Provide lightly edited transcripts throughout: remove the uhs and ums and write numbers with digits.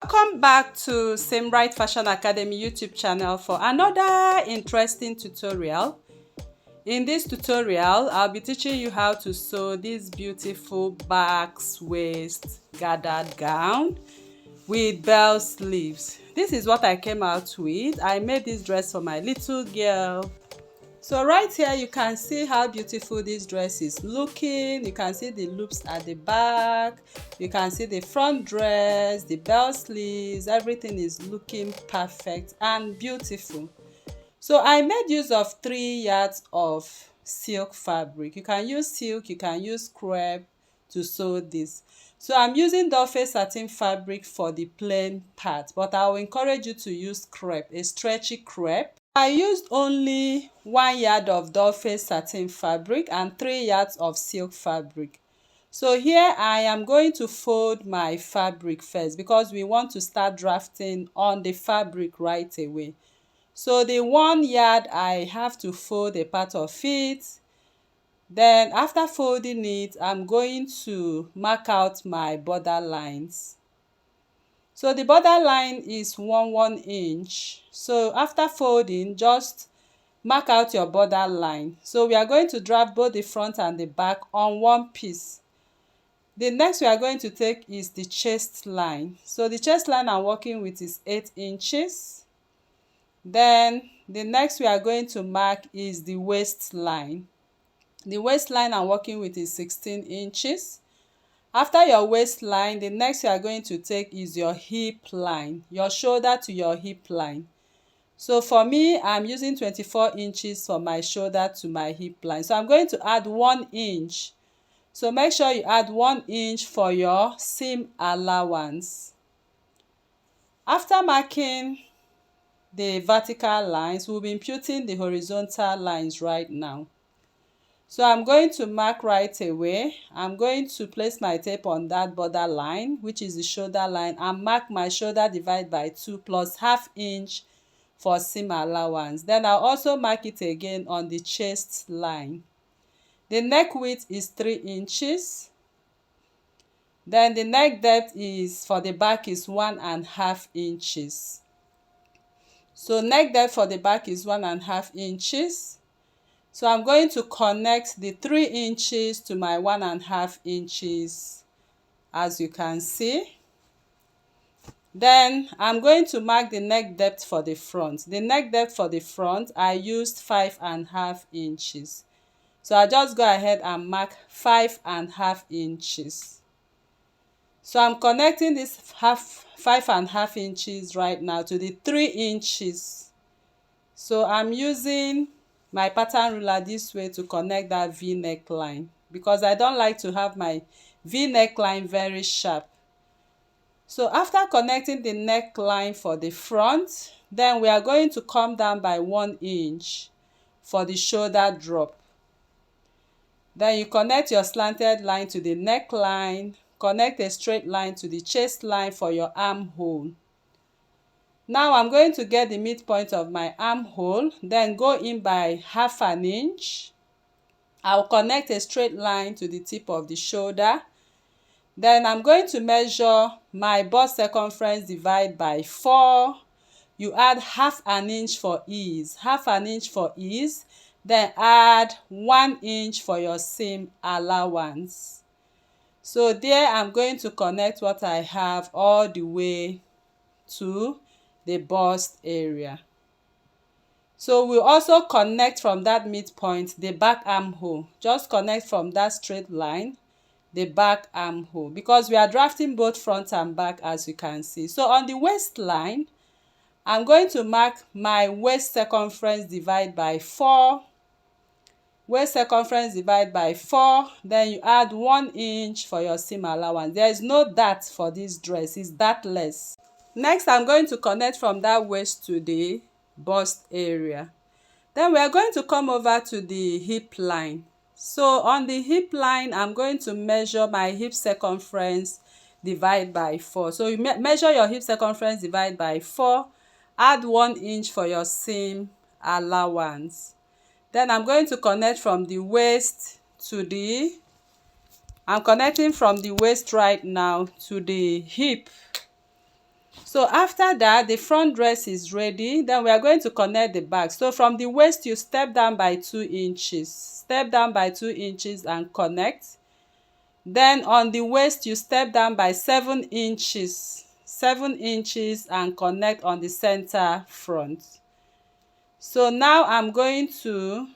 Welcome back to Same Right Fashion Academy YouTube channel for another interesting tutorial. In this tutorial, I'll be teaching you how to sew this beautiful bags waist gathered gown with bell sleeves. This is what I came out with. I made this dress for my little girl. So right here you can see how beautiful this dress is looking. You can see the loops at the back, you can see the front dress, the bell sleeves, everything is looking perfect and beautiful. So I made use of 3 yards of silk fabric. You can use silk, you can use crepe to sew this. So I'm using Duffet satin fabric for the plain part, but I will encourage you to use crepe, a stretchy crepe. I used only 1 yard of Duffet satin fabric and 3 yards of silk fabric. So here I am going to fold my fabric first because we want to start drafting on the fabric right away. So the 1 yard I have to fold a part of it. Then after folding it, I'm going to mark out my border lines. So the border line is 1 inch. So after folding, just mark out your border line. So we are going to draft both the front and the back on one piece. The next we are going to take is the chest line. So the chest line I'm working with is 8 inches. Then the next we are going to mark is the waistline. The waistline I'm working with is 16 inches. After your waistline, the next you are going to take is your hip line, your shoulder to your hip line. So for me, I'm using 24 inches for my shoulder to my hip line. So I'm going to add 1 inch. So make sure you add 1 inch for your seam allowance. After marking the vertical lines, we'll be imputing the horizontal lines right now. So I'm going to mark right away. I'm going to place my tape on that border line, which is the shoulder line, and mark my shoulder divided by 2 plus ½ inch for seam allowance. Then I'll also mark it again on the chest line. The neck width is 3 inches. Then the neck depth is for the back is 1½ inches. So neck depth for the back is 1½ inches. So I'm going to connect the 3 inches to my 1½ inches, as you can see. Then I'm going to mark the neck depth for the front. The neck depth for the front, I used 5½ inches. So I just go ahead and mark 5½ inches. So I'm connecting this 5½ inches right now to the 3 inches. So I'm using my pattern ruler this way to connect that V neckline because I don't like to have my V neckline very sharp. So after connecting the neckline for the front, then we are going to come down by 1 inch for the shoulder drop. Then you connect your slanted line to the neckline, connect a straight line to the chest line for your armhole. Now I'm going to get the midpoint of my armhole, then go in by ½ inch. I'll connect a straight line to the tip of the shoulder. Then I'm going to measure my bust circumference divided by 4. You add ½ inch for ease, ½ inch for ease. Then add 1 inch for your seam allowance. So there I'm going to connect what I have all the way to the bust area. So we'll also connect from that midpoint the back armhole. Just connect from that straight line the back armhole because we are drafting both front and back, as you can see. So on the waistline, I'm going to mark my waist circumference divided by 4. Waist circumference divided by 4. Then you add 1 inch for your seam allowance. There is no dart for this dress, it's dartless. Next, I'm going to connect from that waist to the bust area. Then we are going to come over to the hip line. So on the hip line, I'm going to measure my hip circumference divided by 4. So you measure your hip circumference divided by 4, add 1 inch for your seam allowance. Then I'm going to connect from the waist to the, I'm connecting from the waist right now to the hip. So after that, the front dress is ready. Then we are going to connect the back. So from the waist, you step down by 2 inches. Step down by 2 inches and connect. Then on the waist, you step down by 7 inches. 7 inches and connect on the center front. So now I'm going to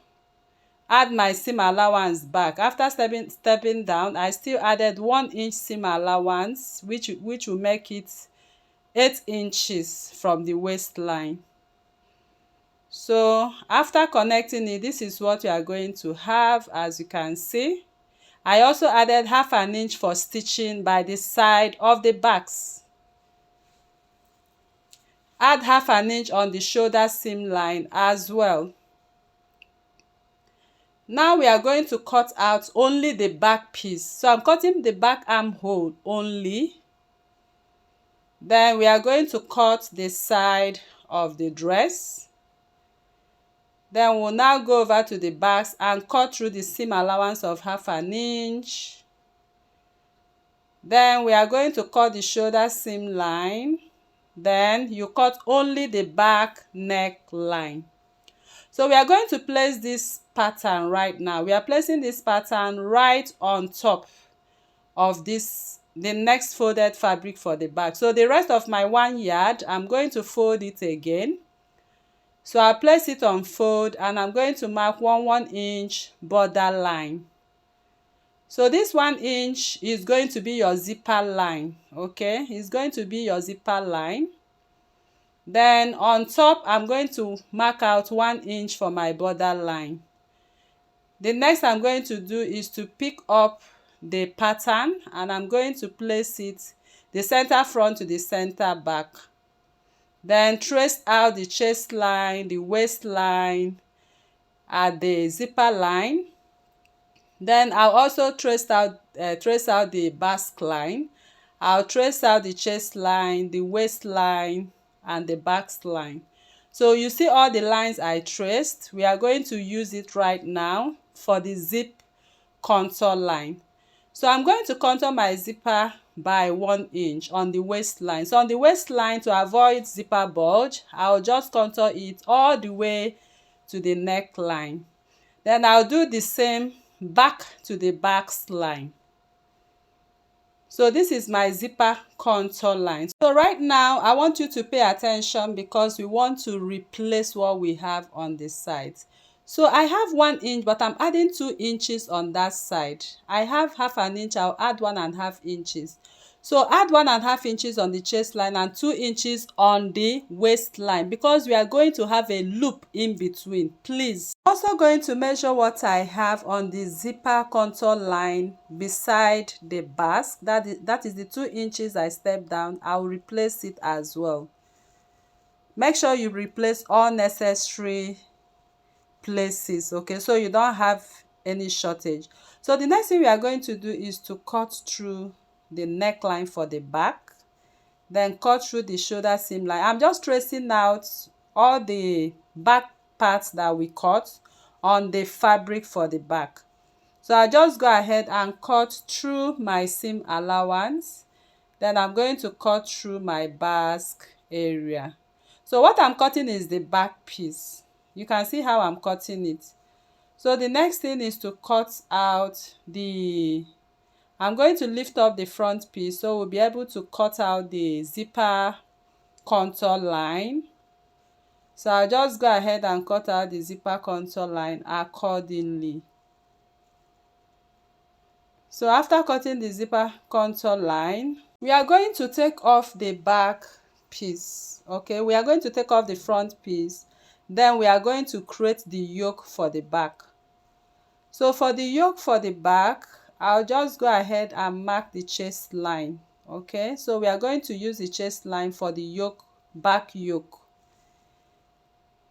add my seam allowance back. After stepping down, I still added 1 inch seam allowance, which will make it 8 inches from the waistline. So after connecting it, this is what you are going to have. As you can see, I also added 1/2 inch for stitching by the side of the backs. Add 1/2 inch on the shoulder seam line as well. Now we are going to cut out only the back piece. So I'm cutting the back armhole only. Then we are going to cut the side of the dress. Then we'll now go over to the backs and cut through the seam allowance of 1/2 inch. Then we are going to cut the shoulder seam line. Then you cut only the back neckline. So we are going to place this pattern right now. We are placing this pattern right on top of the next folded fabric for the back. So the rest of my 1 yard, I'm going to fold it again. So I'll place it on fold and I'm going to mark 1 inch border line. So this 1 inch is going to be your zipper line. Okay, it's going to be your zipper line. Then on top, I'm going to mark out 1 inch for my border line. The next I'm going to do is to pick up the pattern and I'm going to place it the center front to the center back. Then trace out the chest line, the waistline, at the zipper line. Then I'll also trace out the basque line. I'll trace out the chest line, the waistline, and the back line. So you see all the lines I traced. We are going to use it right now for the zip contour line. So I'm going to contour my zipper by 1 inch on the waistline. So on the waistline, to avoid zipper bulge, I'll just contour it all the way to the neckline. Then I'll do the same back to the back line. So this is my zipper contour line. So right now, I want you to pay attention because we want to replace what we have on the side. So I have 1 inch, but I'm adding 2 inches on that side. I have 1/2 inch, I'll add 1.5 inches. So add 1.5 inches on the chest line and 2 inches on the waistline because we are going to have a loop in between. Please. Also going to measure what I have on the zipper contour line beside the basque. That is the 2 inches I stepped down. I'll replace it as well. Make sure you replace all necessary places, okay, so you don't have any shortage. So the next thing we are going to do is to cut through the neckline for the back, then cut through the shoulder seam line. I'm just tracing out all the back parts that we cut on the fabric for the back. So I just go ahead and cut through my seam allowance. Then I'm going to cut through my basque area. So what I'm cutting is the back piece. You can see how I'm cutting it. So the next thing is to cut out I'm going to lift up the front piece so we'll be able to cut out the zipper contour line. So I'll just go ahead and cut out the zipper contour line accordingly. So after cutting the zipper contour line, we are going to take off the back piece. Okay, we are going to take off the front piece. Then we are going to create the yoke for the back. So for the yoke for the back, I'll just go ahead and mark the chest line. Okay, so we are going to use the chest line for the yoke, back yoke.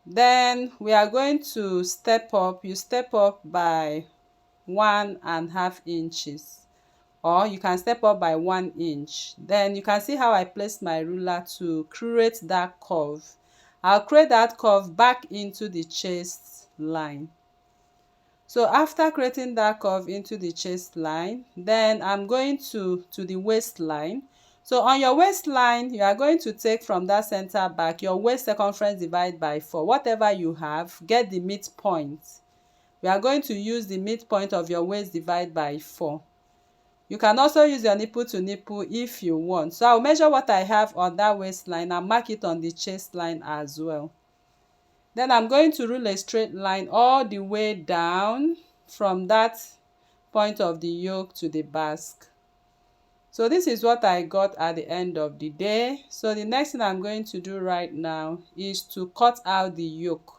Then we are going to step up. You step up by 1.5 inches, or you can step up by 1 inch. Then you can see how I placed my ruler to create that curve. I'll create that curve back into the chest line. So after creating that curve into the chest line, then I'm going to the waistline. So on your waistline, you are going to take from that center back your waist circumference divided by 4. Whatever you have, get the midpoint. We are going to use the midpoint of your waist divided by 4. You can also use your nipple to nipple if you want. So I'll measure what I have on that waistline and mark it on the chest line as well. Then I'm going to rule a straight line all the way down from that point of the yoke to the basque. So this is what I got at the end of the day. So the next thing I'm going to do right now is to cut out the yoke.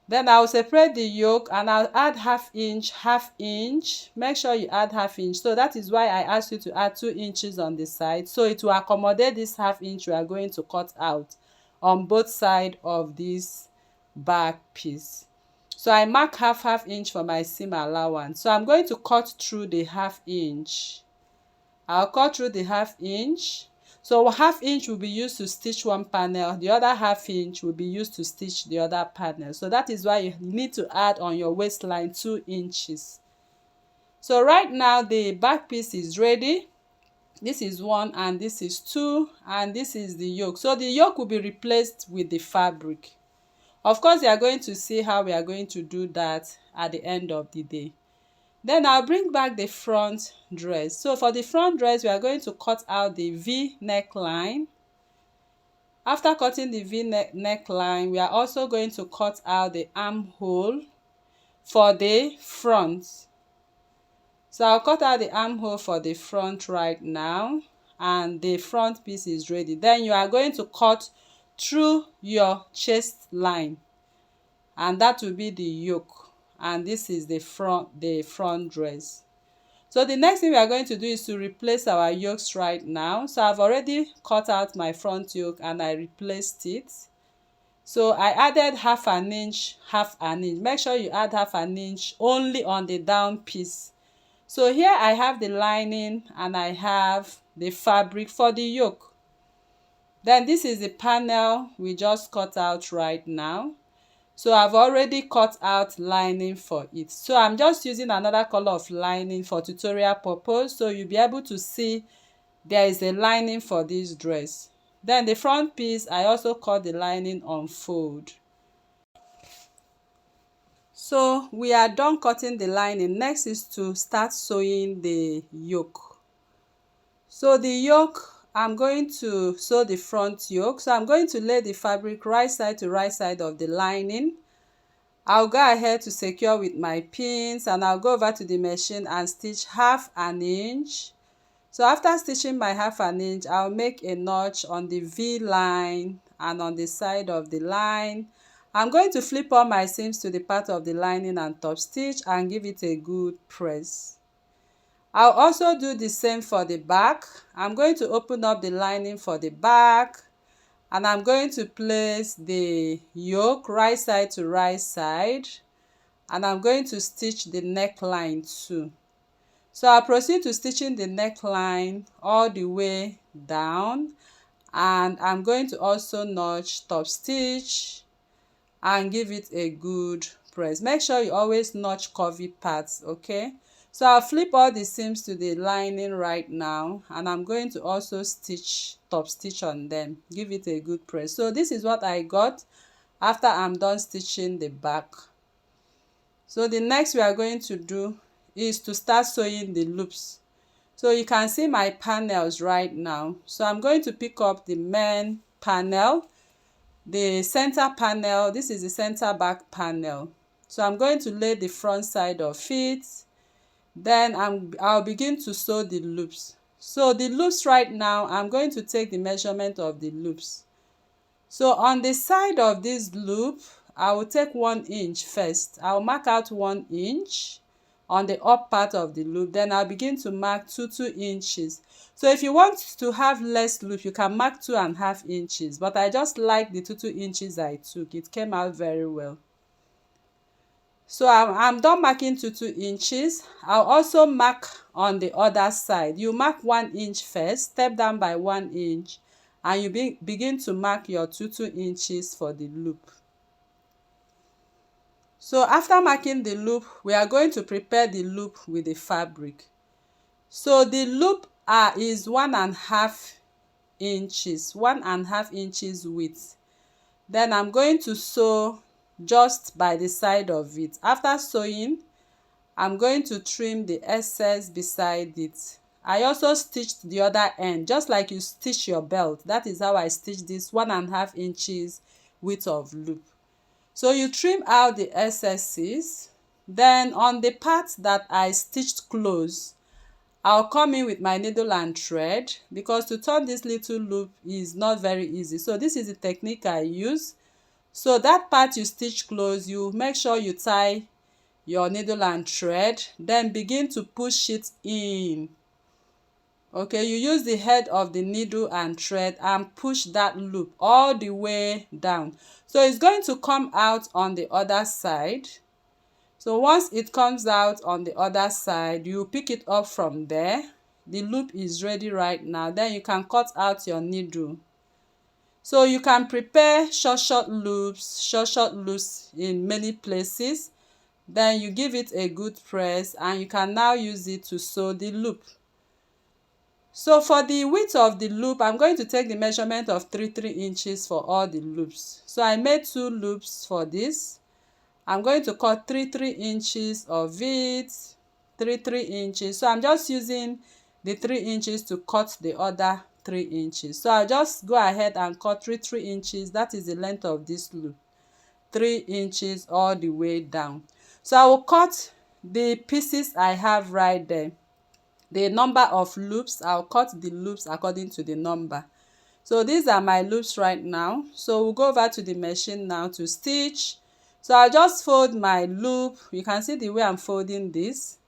Then I'll separate the yoke and I'll add half inch. Make sure you add half inch. So that is why I asked you to add 2 inches on the side. So it will accommodate this half inch we are going to cut out on both sides of this back piece. So I mark half inch for my seam allowance. So I'm going to cut through the half inch. I'll cut through the half inch. So half inch will be used to stitch one panel. The other half inch will be used to stitch the other panel. So that is why you need to add on your waistline 2 inches. So right now the back piece is ready. This is 1 and this is 2 and this is the yoke. So the yoke will be replaced with the fabric. Of course, you are going to see how we are going to do that at the end of the day. Then I'll bring back the front dress. So for the front dress, we are going to cut out the V neckline. After cutting the V neckline, we are also going to cut out the armhole for the front. So I'll cut out the armhole for the front right now, and the front piece is ready. Then you are going to cut through your chest line, and that will be the yoke. And this is the front dress. So the next thing we are going to do is to replace our yokes right now. So I've already cut out my front yoke and I replaced it. So I added half an inch. Make sure you add half an inch only on the down piece. So here I have the lining and I have the fabric for the yoke. Then this is the panel we just cut out right now. So I've already cut out lining for it. So I'm just using another color of lining for tutorial purpose. So you'll be able to see there is a lining for this dress. Then the front piece, I also cut the lining on fold. So we are done cutting the lining. Next is to start sewing the yoke. So the yoke, I'm going to sew the front yoke. So I'm going to lay the fabric right side to right side of the lining. I'll go ahead to secure with my pins and I'll go over to the machine and stitch half an inch. So after stitching my half an inch, I'll make a notch on the V line and on the side of the line. I'm going to flip all my seams to the part of the lining and top stitch and give it a good press. I'll also do the same for the back. I'm going to open up the lining for the back and I'm going to place the yoke right side to right side and I'm going to stitch the neckline too. So I'll proceed to stitching the neckline all the way down and I'm going to also notch top stitch and give it a good press. Make sure you always notch curvy parts, okay? So I'll flip all the seams to the lining right now and I'm going to also stitch top stitch on them. Give it a good press. So this is what I got after I'm done stitching the back. So the next we are going to do is to start sewing the loops. So you can see my panels right now. So I'm going to pick up the main panel, the center panel. This is the center back panel. So I'm going to lay the front side of it. Then I'll begin to sew the loops. So the loops right now, I'm going to take the measurement of the loops. So on the side of this loop, I will take 1 inch first. I'll mark out 1 inch on the up part of the loop. Then I'll begin to mark 2 inches. So if you want to have less loop, you can mark 2.5 inches. But I just like the 2 inches I took. It came out very well. So I'm done marking 2 inches. I'll also mark on the other side. You mark 1 inch first, step down by 1 inch, and you begin to mark your 2 inches for the loop. So after marking the loop, we are going to prepare the loop with the fabric. So the loop is 1.5 inches, 1.5 inches width. Then I'm going to sew just by the side of it. After sewing, I'm going to trim the excess beside it. I also stitched the other end, just like you stitch your belt. That is how I stitched this 1.5 inches width of loop. So you trim out the excesses. Then on the part that I stitched close, I'll come in with my needle and thread, because to turn this little loop is not very easy. So this is the technique I use. So that part you stitch close, you make sure you tie your needle and thread, then begin to push it in. Okay, you use the head of the needle and thread and push that loop all the way down. So it's going to come out on the other side. So once it comes out on the other side, you pick it up from there. The loop is ready right now. Then you can cut out your needle. So you can prepare short loops in many places. Then you give it a good press and you can now use it to sew the loop. So for the width of the loop, I'm going to take the measurement of 3 inches for all the loops. So I made 2 loops for this. I'm going to cut 3 inches of it, 3 inches. So I'm just using the 3 inches to cut the other 3 inches. So I'll just go ahead and cut 3 inches. That is the length of this loop, 3 inches all the way down. So I will cut the pieces I have right there. The number of loops, I'll cut the loops according to the number. So these are my loops right now. So we'll go over to the machine now to stitch. So I'll just fold my loop. You can see the way I'm folding this.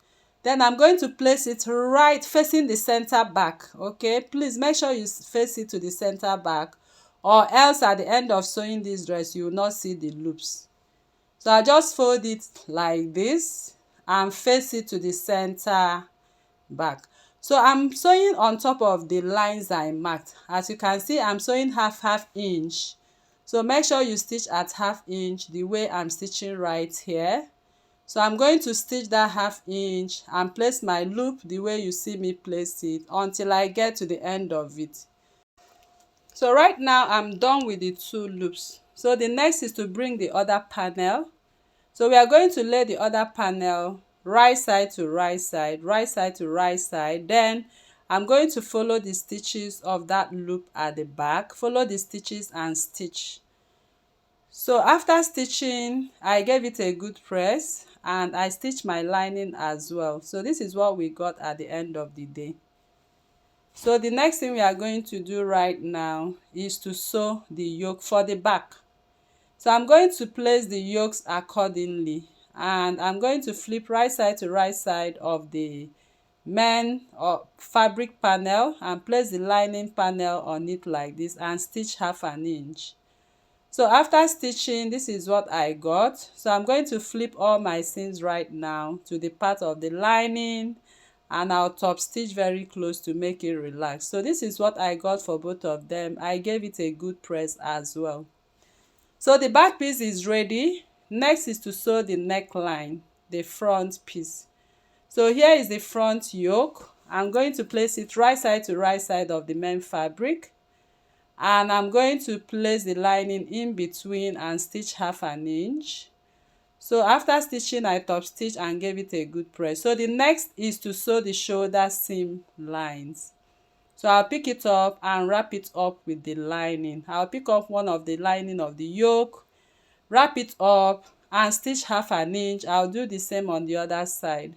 Then I'm going to place it right facing the center back. Okay, please make sure you face it to the center back, or else at the end of sewing this dress you will not see the loops. So I just fold it like this and face it to the center back. So I'm sewing on top of the lines I marked. As you can see, I'm sewing half inch. So make sure you stitch at half inch the way I'm stitching right here. So I'm going to stitch that half inch and place my loop the way you see me place it until I get to the end of it. So right now I'm done with the 2 loops. So the next is to bring the other panel. So we are going to lay the other panel right side to right side, right side to right side. Then I'm going to follow the stitches of that loop at the back, follow the stitches and stitch. So after stitching, I gave it a good press and I stitched my lining as well. So this is what we got at the end of the day. So the next thing we are going to do right now is to sew the yoke for the back. So I'm going to place the yokes accordingly, and I'm going to flip right side to right side of the main or fabric panel and place the lining panel on it like this and stitch half an inch. So after stitching, this is what I got. So I'm going to flip all my seams right now to the part of the lining, and I'll top stitch very close to make it relax. So this is what I got for both of them. I gave it a good press as well. So the back piece is ready. Next is to sew the neckline, the front piece. So here is the front yoke. I'm going to place it right side to right side of the main fabric, and I'm going to place the lining in between and stitch half an inch. So after stitching, I top stitch and gave it a good press. So the next is to sew the shoulder seam lines. So I'll pick it up and wrap it up with the lining. I'll pick up one of the lining of the yoke, wrap it up and stitch half an inch. I'll do the same on the other side.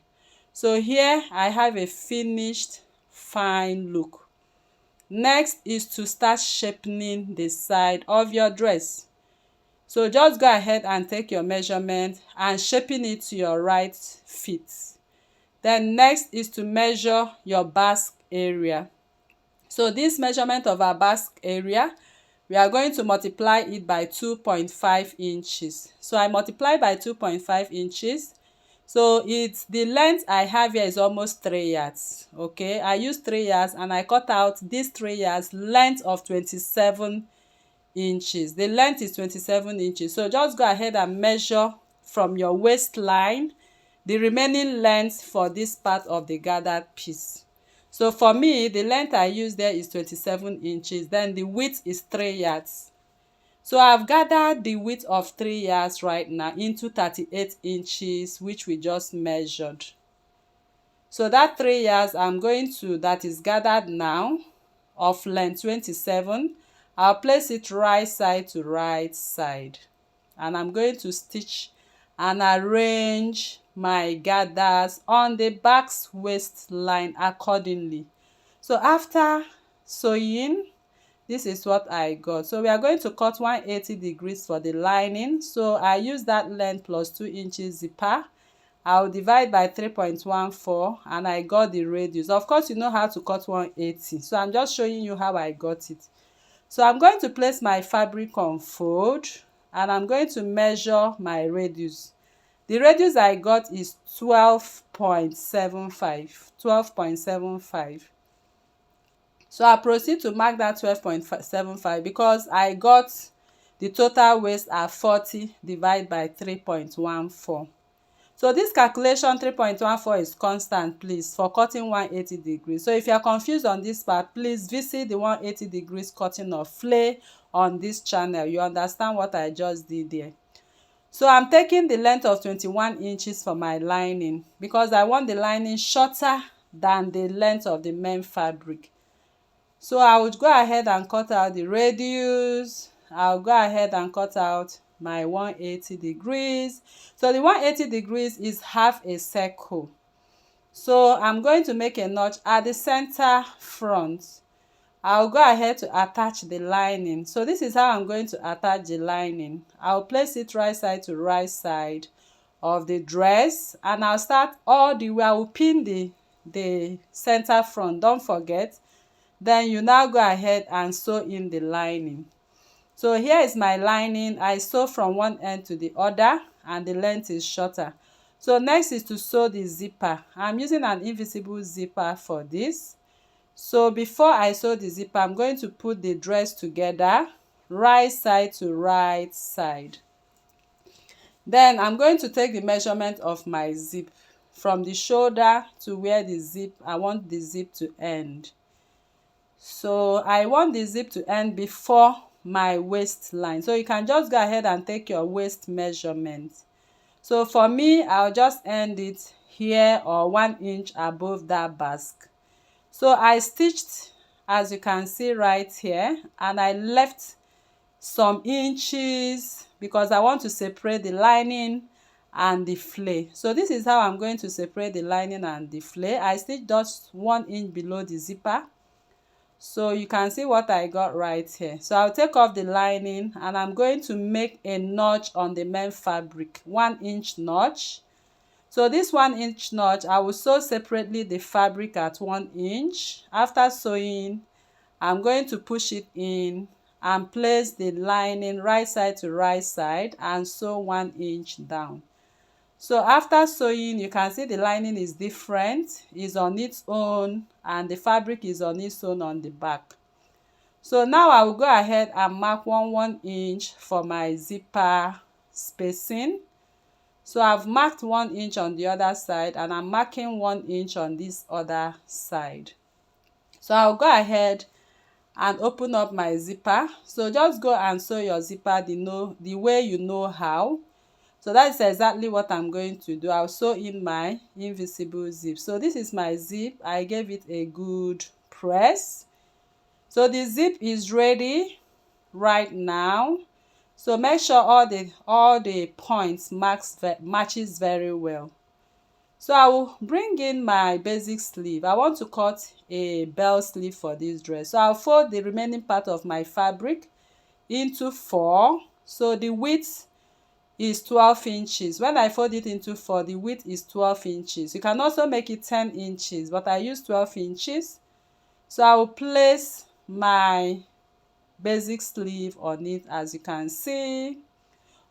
So here I have a finished fine look. Next is to start shaping the side of your dress. So just go ahead and take your measurement and shaping it to your right fit. Then next is to measure your basque area. So this measurement of our basque area, we are going to multiply it by 2.5 inches. So I multiply by 2.5 inches. So it's the length I have here is almost 3 yards. Okay, I use 3 yards and I cut out this 3 yards length of 27 inches. The length is 27 inches. So just go ahead and measure from your waistline the remaining length for this part of the gathered piece. So for me, the length I use there is 27 inches. Then the width is 3 yards. So I've gathered the width of 3 yards right now into 38 inches, which we just measured. So that 3 yards that is gathered now, of length 27, I'll place it right side to right side. And I'm going to stitch and arrange my gathers on the back's waistline accordingly. So after sewing, this is what I got. So we are going to cut 180 degrees for the lining. So I use that length plus 2 inches zipper. I'll divide by 3.14 and I got the radius. Of course, you know how to cut 180. So I'm just showing you how I got it. So I'm going to place my fabric on fold and I'm going to measure my radius. The radius I got is 12.75. 12.75. So I proceed to mark that 12.75 because I got the total waist at 40 divided by 3.14. So this calculation 3.14 is constant, please, for cutting 180 degrees. So if you are confused on this part, please visit the 180 degrees cutting of flay on this channel. You understand what I just did there. So I'm taking the length of 21 inches for my lining because I want the lining shorter than the length of the main fabric. So I would go ahead and cut out the radius. I'll go ahead and cut out my 180 degrees. So the 180 degrees is half a circle. So I'm going to make a notch at the center front. I'll go ahead to attach the lining. So this is how I'm going to attach the lining. I'll place it right side to right side of the dress and I'll start all the way. I will pin the center front, don't forget. Then you now go ahead and sew in the lining. So here is my lining. I sew from one end to the other and the length is shorter. So next is to sew the zipper. I'm using an invisible zipper for this. So before I sew the zipper, I'm going to put the dress together, right side to right side. Then I'm going to take the measurement of my zip from the shoulder to where I want the zip to end. So I want the zip to end before my waistline. So you can just go ahead and take your waist measurement. So for me, I'll just end it here or 1 inch above that basque. So I stitched, as you can see right here, and I left some inches because I want to separate the lining and the flay. So this is how I'm going to separate the lining and the flay. I stitched just 1 inch below the zipper. So you can see what I got right here. So I'll take off the lining and I'm going to make a notch on the main fabric, 1 inch notch. So this 1 inch notch, I will sew separately the fabric at 1 inch. After sewing, I'm going to push it in and place the lining right side to right side and sew 1 inch down. So after sewing, you can see the lining is different, is on its own, and the fabric is on its own on the back. So now I will go ahead and mark 1 inch for my zipper spacing. So I've marked 1 inch on the other side and I'm marking 1 inch on this other side. So I'll go ahead and open up my zipper. So just go and sew your zipper the way you know how. So that is exactly what I'm going to do. I'll sew in my invisible zip. So this is my zip. I gave it a good press. So the zip is ready right now. So make sure all the points matches very well. So I will bring in my basic sleeve. I want to cut a bell sleeve for this dress. So I'll fold the remaining part of my fabric into 4. So the width is 12 inches. When I fold it into 4, the width is 12 inches. You can also make it 10 inches, but I use 12 inches. So I will place my basic sleeve on it, as you can see,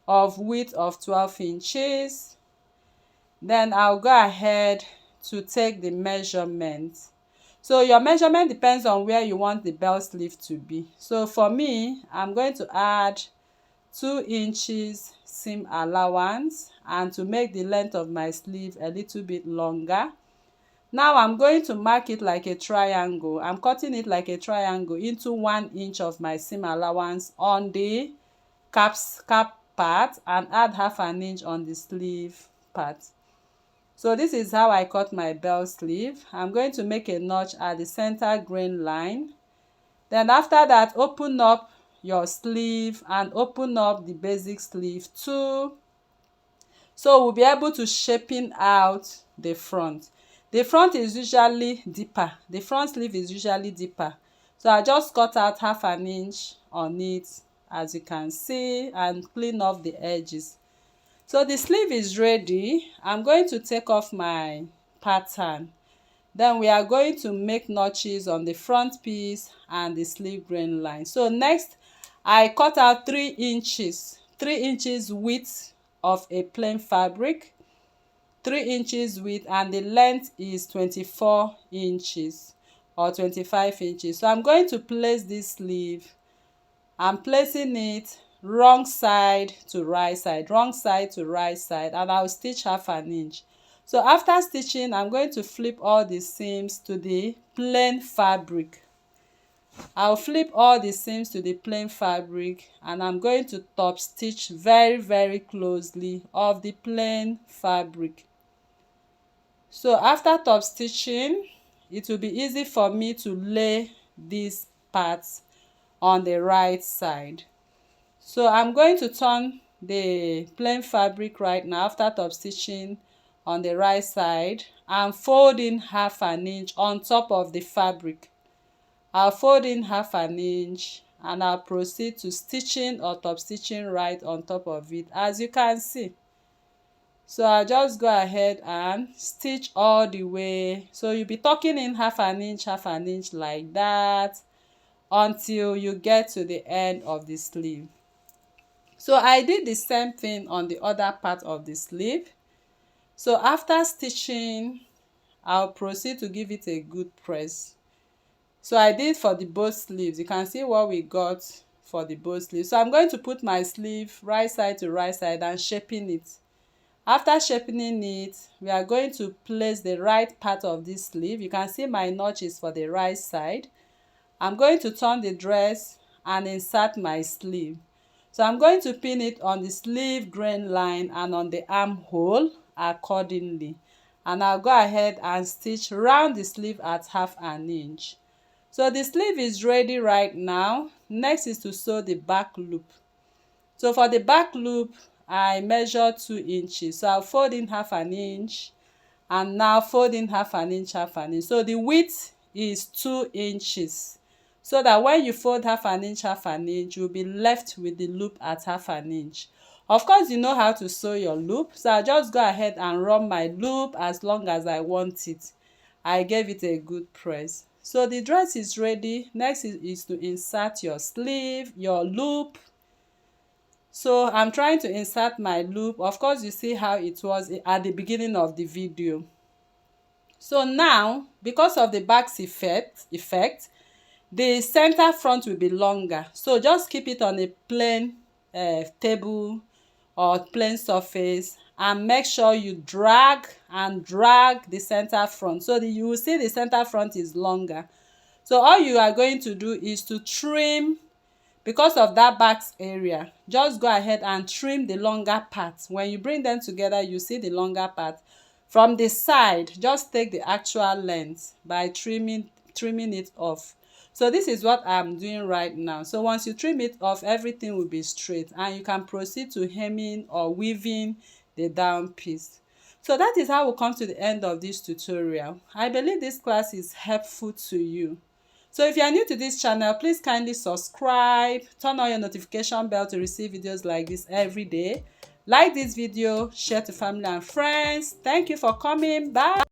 of width of 12 inches. Then I'll go ahead to take the measurement. So your measurement depends on where you want the bell sleeve to be. So for me, I'm going to add 2 inches seam allowance, and to make the length of my sleeve a little bit longer, Now I'm going to mark it like a triangle. I'm cutting it like a triangle into 1 inch of my seam allowance on the cap part and add half an inch on the sleeve part. So this is how I cut my bell sleeve. I'm going to make a notch at the center grain line. Then after that, open up your sleeve and open up the basic sleeve too. So we'll be able to shaping out the front. The front is usually deeper. The front sleeve is usually deeper. So I just cut out half an inch on it, as you can see, and clean off the edges. So the sleeve is ready. I'm going to take off my pattern. Then we are going to make notches on the front piece and the sleeve grain line. So next, I cut out 3 inches width of a plain fabric, 3 inches width, and the length is 24 inches or 25 inches. So I'm going to place this sleeve. I'm placing it wrong side to right side, wrong side to right side, and I'll stitch half an inch. So after stitching, I'm going to flip all the seams to the plain fabric. I'll flip all the seams to the plain fabric, and I'm going to top stitch very closely of the plain fabric. So after top stitching, it will be easy for me to lay these parts on the right side. So I'm going to turn the plain fabric right now after top stitching on the right side and fold in half an inch on top of the fabric. I'll fold in half an inch and I'll proceed to stitching or top stitching right on top of it, as you can see. So I'll just go ahead and stitch all the way. So you'll be tucking in half an inch like that until you get to the end of the sleeve. So I did the same thing on the other part of the sleeve. So after stitching, I'll proceed to give it a good press. So I did for the both sleeves. You can see what we got for the both sleeves. So I'm going to put my sleeve right side to right side and shaping it. After shaping it, we are going to place the right part of this sleeve. You can see my notch is for the right side. I'm going to turn the dress and insert my sleeve. So I'm going to pin it on the sleeve grain line and on the armhole accordingly. And I'll go ahead and stitch round the sleeve at half an inch. So the sleeve is ready right now. Next is to sew the back loop. So for the back loop, I measure 2 inches. So I'll fold in half an inch and now fold in half an inch. So the width is 2 inches. So that when you fold half an inch, you'll be left with the loop at half an inch. Of course, you know how to sew your loop. So I'll just go ahead and run my loop as long as I want it. I gave it a good press. So the dress is ready. Next is to insert your sleeve, your loop. So I'm trying to insert my loop. Of course, you see how it was at the beginning of the video. So now, because of the back's effect, the center front will be longer. So just keep it on a plain table or plain surface and make sure you drag the center front so that you will see the center front is longer. So all you are going to do is to trim. Because of that back area, just go ahead and trim the longer part. When you bring them together, you see the longer part. From the side, just take the actual length by trimming it off. So this is what I'm doing right now. So once you trim it off, everything will be straight and you can proceed to hemming or weaving the down piece. So that is how we come to the end of this tutorial. I believe this class is helpful to you. So if you are new to this channel, please kindly subscribe, turn on your notification bell to receive videos like this every day. Like this video, share to family and friends. Thank you for coming. Bye.